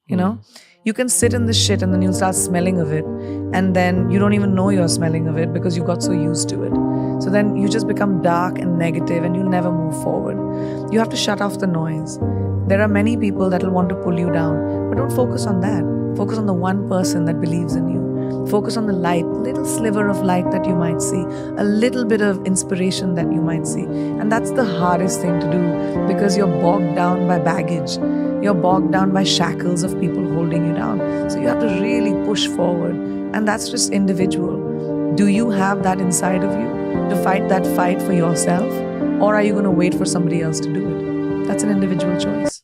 You know, you can sit in the shit and then you'll start smelling of it. And then you don't even know you're smelling of it because you got so used to it. So then you just become dark and negative and you'll never move forward. You have to shut off the noise. There are many people that will want to pull you down, but don't focus on that. Focus on the one person that believes in you. Focus on the light, little sliver of light that you might see, a little bit of inspiration that you might see. And that's the hardest thing to do because you're bogged down by baggage. You're bogged down by shackles of people holding you down. So you have to really push forward. And that's just individual. Do you have that inside of you to fight that fight for yourself? Or are you going to wait for somebody else to do it? That's an individual choice.